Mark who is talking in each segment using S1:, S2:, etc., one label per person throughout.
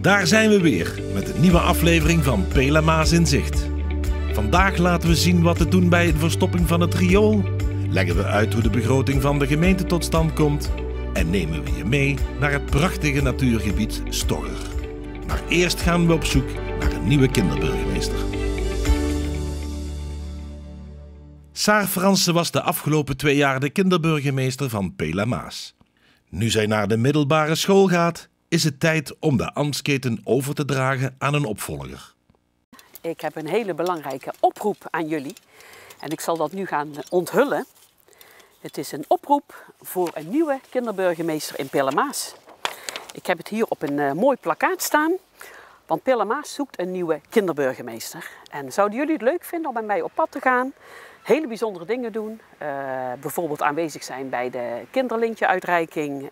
S1: Daar zijn we weer met een nieuwe aflevering van Pela Maas in Zicht. Vandaag laten we zien wat te doen bij de verstopping van het riool, leggen we uit hoe de begroting van de gemeente tot stand komt en nemen we je mee naar het prachtige natuurgebied Stogger. Maar eerst gaan we op zoek naar een nieuwe kinderburgemeester. Saar Fransen was de afgelopen 2 jaar de kinderburgemeester van Pela Maas. Nu zij naar de middelbare school gaat, is het tijd om de ambtsketen over te dragen aan een opvolger.
S2: Ik heb een hele belangrijke oproep aan jullie en ik zal dat nu gaan onthullen. Het is een oproep voor een nieuwe kinderburgemeester in Pela Maas. Ik heb het hier op een mooi plakkaat staan, want Pela Maas zoekt een nieuwe kinderburgemeester. En zouden jullie het leuk vinden om met mij op pad te gaan? Hele bijzondere dingen doen, bijvoorbeeld aanwezig zijn bij de kinderlintje-uitreiking,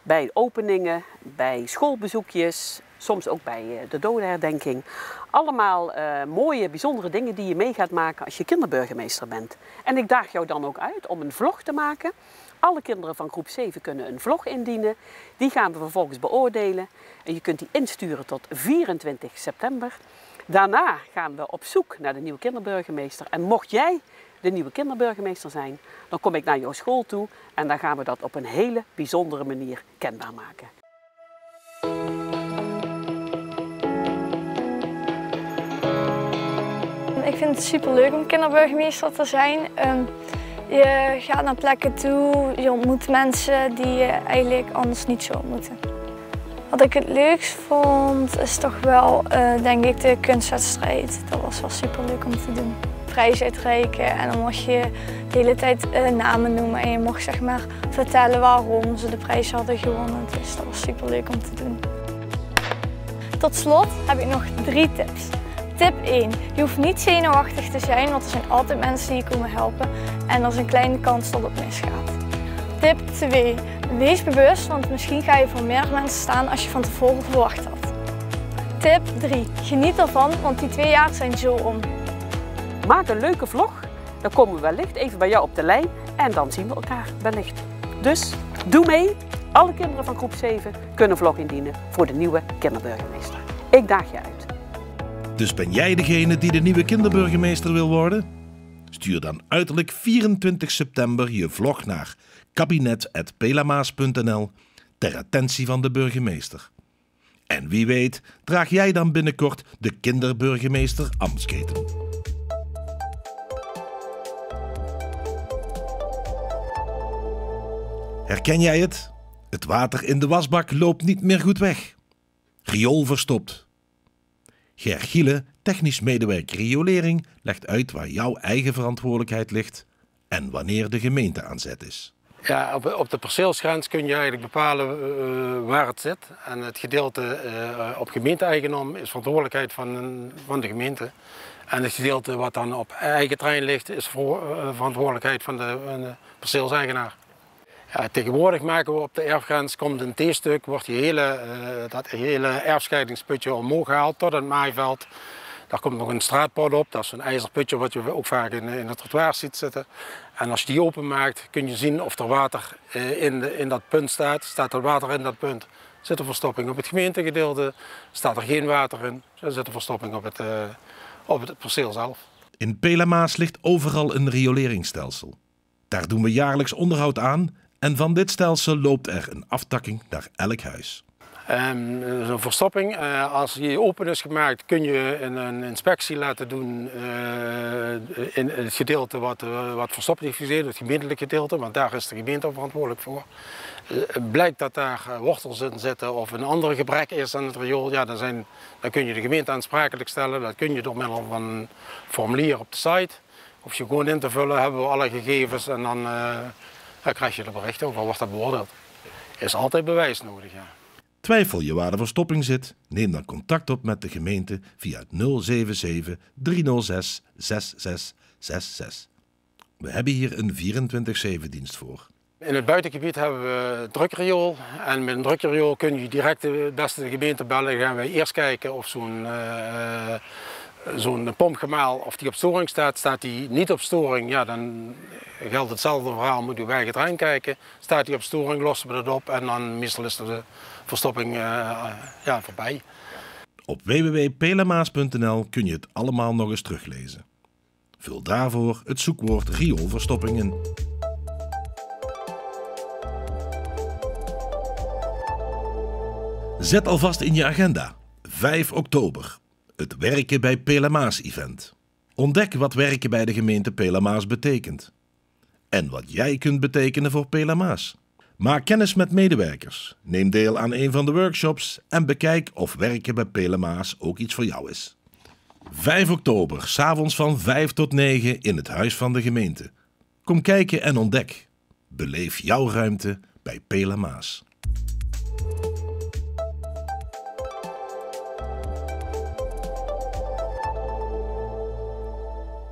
S2: bij openingen, bij schoolbezoekjes, soms ook bij de dodenherdenking. Allemaal mooie, bijzondere dingen die je mee gaat maken als je kinderburgemeester bent. En ik daag jou dan ook uit om een vlog te maken. Alle kinderen van groep 7 kunnen een vlog indienen. Die gaan we vervolgens beoordelen. En je kunt die insturen tot 24 september. Daarna gaan we op zoek naar de nieuwe kinderburgemeester. En mocht jij de nieuwe kinderburgemeester zijn, dan kom ik naar jouw school toe en dan gaan we dat op een hele bijzondere manier kenbaar maken.
S3: Ik vind het superleuk om kinderburgemeester te zijn. Je gaat naar plekken toe, je ontmoet mensen die je eigenlijk anders niet zou ontmoeten. Wat ik het leukst vond is toch wel, denk ik, de kunstwedstrijd. Dat was wel superleuk om te doen. Prijs uitreiken en dan mocht je de hele tijd namen noemen en je mocht zeg maar vertellen waarom ze de prijs hadden gewonnen. Dus dat was superleuk om te doen. Tot slot heb ik nog 3 tips. Tip 1. Je hoeft niet zenuwachtig te zijn, want er zijn altijd mensen die je komen helpen en er is een kleine kans dat het misgaat. Tip 2. Wees bewust, want misschien ga je voor meer mensen staan als je van tevoren verwacht had. Tip 3. Geniet ervan, want die 2 jaar zijn zo om.
S2: Maak een leuke vlog, dan komen we wellicht even bij jou op de lijn en dan zien we elkaar wellicht. Dus doe mee, alle kinderen van groep 7 kunnen een vlog indienen voor de nieuwe kinderburgemeester. Ik daag je uit.
S1: Dus ben jij degene die de nieuwe kinderburgemeester wil worden? Stuur dan uiterlijk 24 september je vlog naar kabinet@pelamaas.nl ter attentie van de burgemeester. En wie weet draag jij dan binnenkort de kinderburgemeester ambtsketen. Herken jij het? Het water in de wasbak loopt niet meer goed weg. Riool verstopt. Ger Giele, technisch medewerker riolering, legt uit waar jouw eigen verantwoordelijkheid ligt en wanneer de gemeente aan zet is.
S4: Ja, op de perceelsgrens kun je eigenlijk bepalen waar het zit. En het gedeelte op gemeente-eigendom is verantwoordelijkheid van de gemeente. En het gedeelte wat dan op eigen terrein ligt is verantwoordelijkheid van de perceelseigenaar. Ja, tegenwoordig maken we op de erfgrens, komt een T-stuk, wordt dat hele erfscheidingsputje omhoog gehaald tot het maaiveld. Daar komt nog een straatpad op, dat is een ijzerputje wat je ook vaak in het trottoir ziet zitten. En als je die openmaakt kun je zien of er water in dat punt staat. Staat er water in dat punt, zit er verstopping op het gemeentegedeelte. Staat er geen water in, zit er verstopping op het perceel zelf.
S1: In Pela Maas ligt overal een rioleringsstelsel. Daar doen we jaarlijks onderhoud aan en van dit stelsel loopt er een aftakking naar elk huis.
S4: Zo'n verstopping, als die open is gemaakt, kun je een inspectie laten doen in het gedeelte wat verstopt is gezeten, het gemeentelijk gedeelte, want daar is de gemeente verantwoordelijk voor. Blijkt dat daar wortels in zitten of een ander gebrek is aan het riool, ja, dan kun je de gemeente aansprakelijk stellen. Dat kun je door middel van een formulier op de site. Of je gewoon in te vullen, hebben we alle gegevens en dan krijg je er bericht over, wordt dat beoordeeld. Er is altijd bewijs nodig, ja.
S1: Twijfel je waar de verstopping zit? Neem dan contact op met de gemeente via 077 306 6666. We hebben hier een 24/7 dienst voor.
S4: In het buitengebied hebben we drukriool en met een drukriool kun je direct de beste gemeente bellen. Dan gaan wij eerst kijken of zo'n pompgemaal of die op storing staat. Staat die niet op storing, ja, dan geldt hetzelfde verhaal, moet u bij het terrein kijken. Staat die op storing, lossen we dat op en dan meestal is de verstopping voorbij.
S1: Op www.pelamaas.nl kun je het allemaal nog eens teruglezen. Vul daarvoor het zoekwoord rioolverstopping in. Zet alvast in je agenda. 5 oktober. Het Werken bij Pelamaas-event. Ontdek wat werken bij de gemeente Pelamaas betekent. En wat jij kunt betekenen voor Pelamaas. Maak kennis met medewerkers. Neem deel aan een van de workshops en bekijk of werken bij Pelamaas ook iets voor jou is. 5 oktober, 's avonds van 5 tot 9 in het Huis van de Gemeente. Kom kijken en ontdek. Beleef jouw ruimte bij Pelamaas.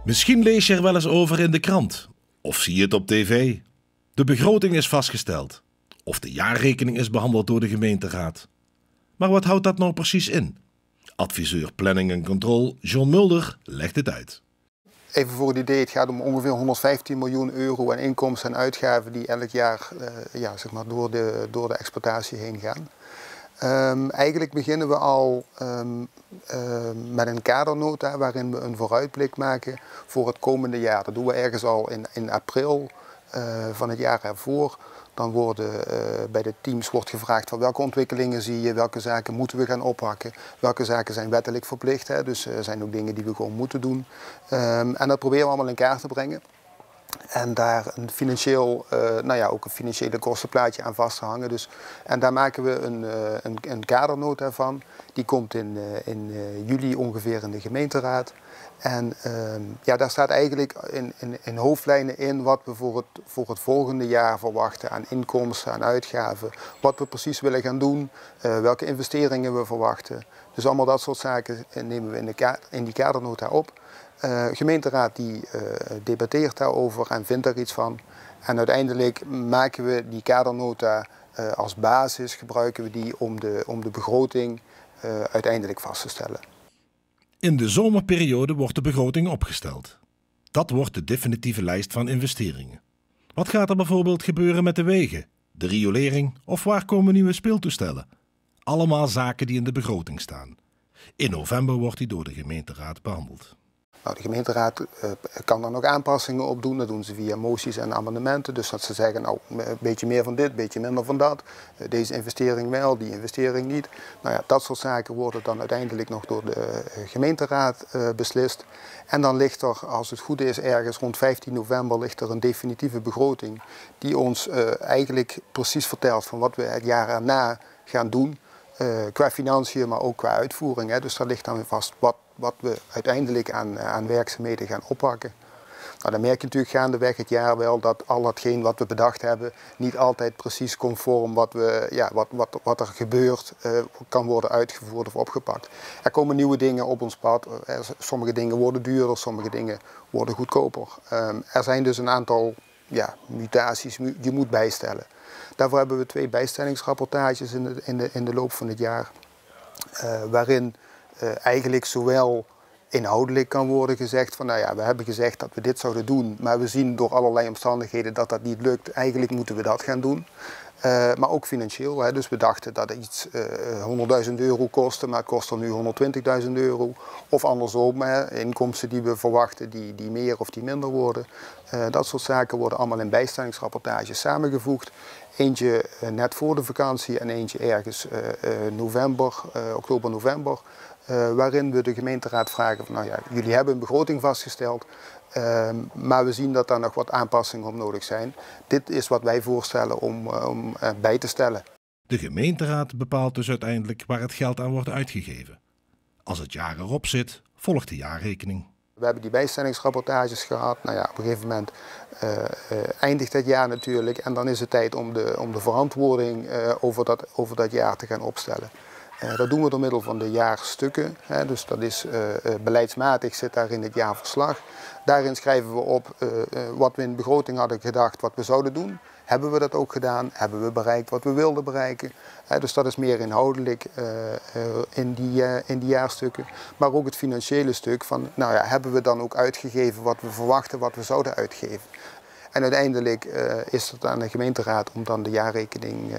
S1: Misschien lees je er wel eens over in de krant. Of zie je het op tv. De begroting is vastgesteld. Of de jaarrekening is behandeld door de gemeenteraad. Maar wat houdt dat nou precies in? Adviseur Planning en Control John Mulder legt het uit.
S5: Even voor het idee, het gaat om ongeveer 115 miljoen euro aan inkomsten en uitgaven die elk jaar door de exploitatie heen gaan. Eigenlijk beginnen we al met een kadernota waarin we een vooruitblik maken voor het komende jaar. Dat doen we ergens al in april van het jaar ervoor. Dan worden bij de teams gevraagd van welke ontwikkelingen zie je, welke zaken moeten we gaan oppakken, welke zaken zijn wettelijk verplicht. Hè? Dus er zijn ook dingen die we gewoon moeten doen. En dat proberen we allemaal in kaart te brengen. En daar een financieel, ook een financiële kostenplaatje aan vast te hangen. Dus, en daar maken we een kadernota van. Die komt in juli ongeveer in de gemeenteraad. En daar staat eigenlijk in hoofdlijnen in wat we voor het volgende jaar verwachten aan inkomsten, aan uitgaven. Wat we precies willen gaan doen, welke investeringen we verwachten. Dus allemaal dat soort zaken nemen we in die kadernota op. Gemeenteraad die debatteert daarover en vindt daar iets van. En uiteindelijk maken we die kadernota als basis, gebruiken we die om de begroting uiteindelijk vast te stellen.
S1: In de zomerperiode wordt de begroting opgesteld. Dat wordt de definitieve lijst van investeringen. Wat gaat er bijvoorbeeld gebeuren met de wegen, de riolering of waar komen nieuwe speeltoestellen? Allemaal zaken die in de begroting staan. In november wordt die door de gemeenteraad behandeld.
S5: Nou, de gemeenteraad kan daar nog aanpassingen op doen. Dat doen ze via moties en amendementen. Dus dat ze zeggen, nou, een beetje meer van dit, een beetje minder van dat. Deze investering wel, die investering niet. Nou ja, dat soort zaken worden dan uiteindelijk nog door de gemeenteraad beslist. En dan ligt er, als het goed is, ergens rond 15 november ligt er een definitieve begroting. Die ons eigenlijk precies vertelt van wat we het jaar erna gaan doen. Qua financiën, maar ook qua uitvoering. Hè. Dus daar ligt dan weer vast wat we uiteindelijk aan werkzaamheden gaan oppakken. Nou, dan merk je natuurlijk gaandeweg het jaar wel dat al hetgeen wat we bedacht hebben niet altijd precies conform wat er gebeurt kan worden uitgevoerd of opgepakt. Er komen nieuwe dingen op ons pad. Sommige dingen worden duurder, sommige dingen worden goedkoper. Er zijn dus een aantal mutaties die je moet bijstellen. Daarvoor hebben we 2 bijstellingsrapportages in de loop van het jaar. Waarin eigenlijk zowel inhoudelijk kan worden gezegd van, nou ja, we hebben gezegd dat we dit zouden doen, maar we zien door allerlei omstandigheden dat dat niet lukt. Eigenlijk moeten we dat gaan doen. Maar ook financieel. Hè. Dus we dachten dat iets 100.000 euro kostte, maar het kost er nu 120.000 euro. Of andersom, hè, inkomsten die we verwachten die meer of die minder worden. Dat soort zaken worden allemaal in bijstellingsrapportages samengevoegd. Eentje net voor de vakantie en eentje ergens oktober, november. Waarin we de gemeenteraad vragen van, nou ja, jullie hebben een begroting vastgesteld. Maar we zien dat daar nog wat aanpassingen op nodig zijn. Dit is wat wij voorstellen om bij te stellen.
S1: De gemeenteraad bepaalt dus uiteindelijk waar het geld aan wordt uitgegeven. Als het jaar erop zit, volgt de jaarrekening.
S5: We hebben die bijstellingsrapportages gehad. Nou ja, op een gegeven moment eindigt het jaar natuurlijk. En dan is het tijd om de verantwoording over dat jaar te gaan opstellen. Dat doen we door middel van de jaarstukken. Dus dat is beleidsmatig, zit daar in het jaarverslag. Daarin schrijven we op wat we in de begroting hadden gedacht wat we zouden doen. Hebben we dat ook gedaan? Hebben we bereikt wat we wilden bereiken? Dus dat is meer inhoudelijk in die jaarstukken. Maar ook het financiële stuk van, nou ja, hebben we dan ook uitgegeven wat we verwachten, wat we zouden uitgeven? En uiteindelijk is het aan de gemeenteraad om dan de jaarrekening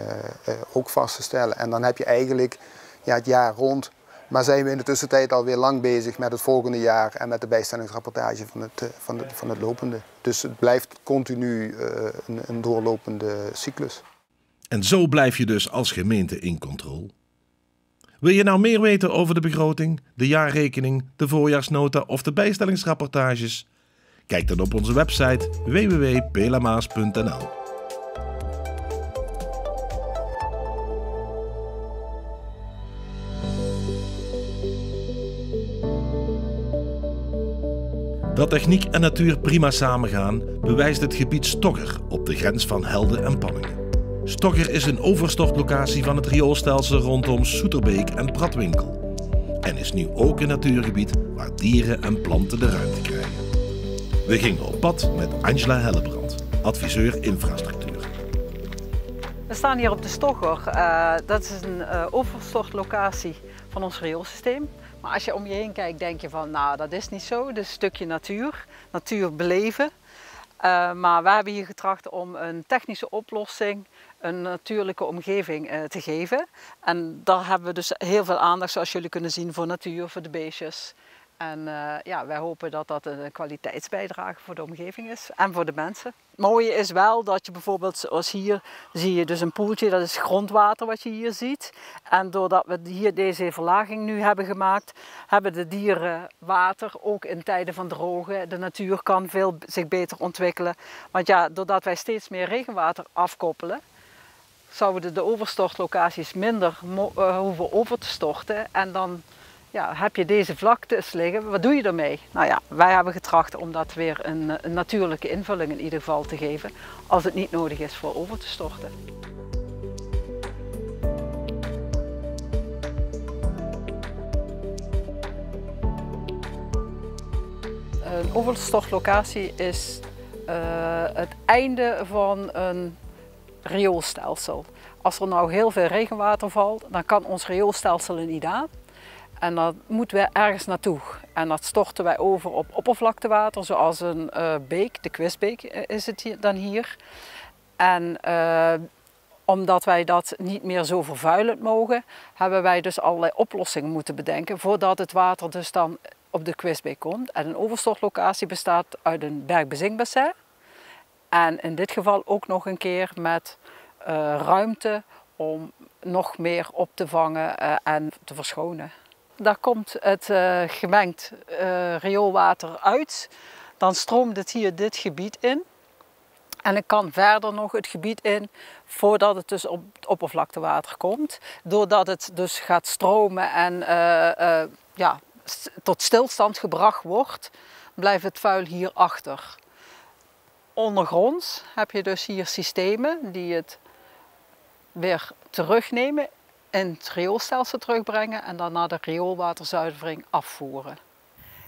S5: ook vast te stellen. En dan heb je eigenlijk het jaar rond. Maar zijn we in de tussentijd alweer lang bezig met het volgende jaar en met de bijstellingsrapportage van het lopende. Dus het blijft continu een doorlopende cyclus.
S1: En zo blijf je dus als gemeente in controle. Wil je nou meer weten over de begroting, de jaarrekening, de voorjaarsnota of de bijstellingsrapportages? Kijk dan op onze website www.pelamaas.nl. Dat techniek en natuur prima samengaan, bewijst het gebied Stogger op de grens van Helden en Panningen. Stogger is een overstortlocatie van het rioolstelsel rondom Soeterbeek en Pratwinkel. En is nu ook een natuurgebied waar dieren en planten de ruimte krijgen. We gingen op pad met Angela Hellebrand, adviseur infrastructuur.
S2: We staan hier op de Stogger. Dat is een overstortlocatie van ons rioolsysteem. Maar als je om je heen kijkt, denk je van, nou, dat is niet zo. Dat is een stukje natuur beleven. Maar we hebben hier getracht om een technische oplossing, een natuurlijke omgeving te geven. En daar hebben we dus heel veel aandacht, zoals jullie kunnen zien, voor natuur, voor de beestjes. En wij hopen dat dat een kwaliteitsbijdrage voor de omgeving is en voor de mensen. Het mooie is wel dat je bijvoorbeeld, zoals hier, zie je dus een poeltje, dat is grondwater wat je hier ziet. En doordat we hier deze verlaging nu hebben gemaakt, hebben de dieren water, ook in tijden van droge. De natuur kan zich beter ontwikkelen. Want ja, doordat wij steeds meer regenwater afkoppelen, zouden de overstortlocaties minder hoeven over te storten. En dan heb je deze vlaktes liggen, wat doe je ermee? Nou ja, wij hebben getracht om dat weer een natuurlijke invulling in ieder geval te geven, als het niet nodig is voor over te storten. Een overstortlocatie is het einde van een rioolstelsel. Als er nou heel veel regenwater valt, dan kan ons rioolstelsel er niet aan. En dan moeten we ergens naartoe. En dat storten wij over op oppervlaktewater, zoals een beek, de Quisbeek is het dan hier. En omdat wij dat niet meer zo vervuilend mogen, hebben wij dus allerlei oplossingen moeten bedenken voordat het water dus dan op de Quisbeek komt. En een overstortlocatie bestaat uit een bergbezinkbassin. En in dit geval ook nog een keer met ruimte om nog meer op te vangen en te verschonen. Daar komt het gemengd rioolwater uit. Dan stroomt het hier dit gebied in. En het kan verder nog het gebied in voordat het dus op het oppervlaktewater komt. Doordat het dus gaat stromen en tot stilstand gebracht wordt, blijft het vuil hier achter. Ondergronds heb je dus hier systemen die het weer terugnemen, in het rioolstelsel terugbrengen en dan naar de rioolwaterzuivering afvoeren.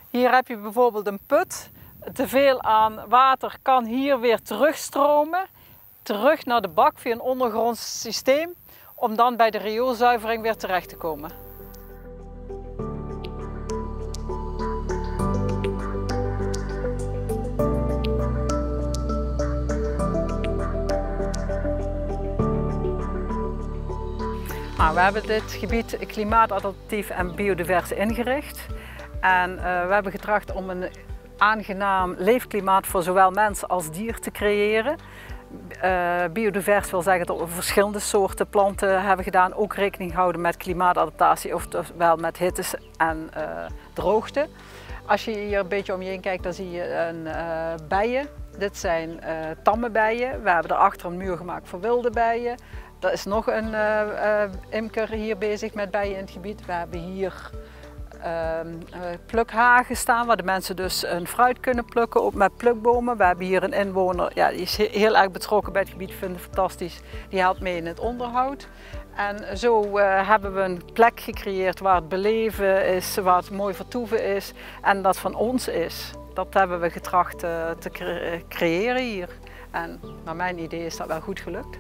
S2: Hier heb je bijvoorbeeld een put. Te veel aan water kan hier weer terugstromen, terug naar de bak via een ondergronds systeem, om dan bij de rioolzuivering weer terecht te komen. Nou, we hebben dit gebied klimaatadaptief en biodivers ingericht. En we hebben getracht om een aangenaam leefklimaat voor zowel mens als dier te creëren. Biodivers wil zeggen dat we verschillende soorten planten hebben gedaan. Ook rekening houden met klimaatadaptatie, oftewel met hittes en droogte. Als je hier een beetje om je heen kijkt, dan zie je bijen. Dit zijn tamme bijen. We hebben erachter een muur gemaakt voor wilde bijen. Er is nog een imker hier bezig met bijen in het gebied. We hebben hier plukhagen staan, waar de mensen dus een fruit kunnen plukken, ook met plukbomen. We hebben hier een inwoner, die is heel erg betrokken bij het gebied, vindt het fantastisch. Die helpt mee in het onderhoud. En zo hebben we een plek gecreëerd waar het beleven is, waar het mooi vertoeven is en dat van ons is. Dat hebben we getracht te creëren hier. En naar mijn idee is dat wel goed gelukt.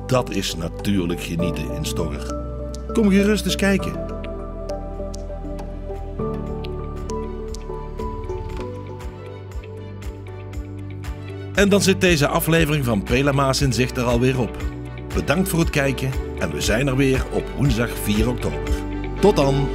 S1: Dat is natuurlijk genieten in Stogger. Kom gerust eens kijken. En dan zit deze aflevering van Pela Maas in Zicht er alweer op. Bedankt voor het kijken en we zijn er weer op woensdag 4 oktober. Tot dan!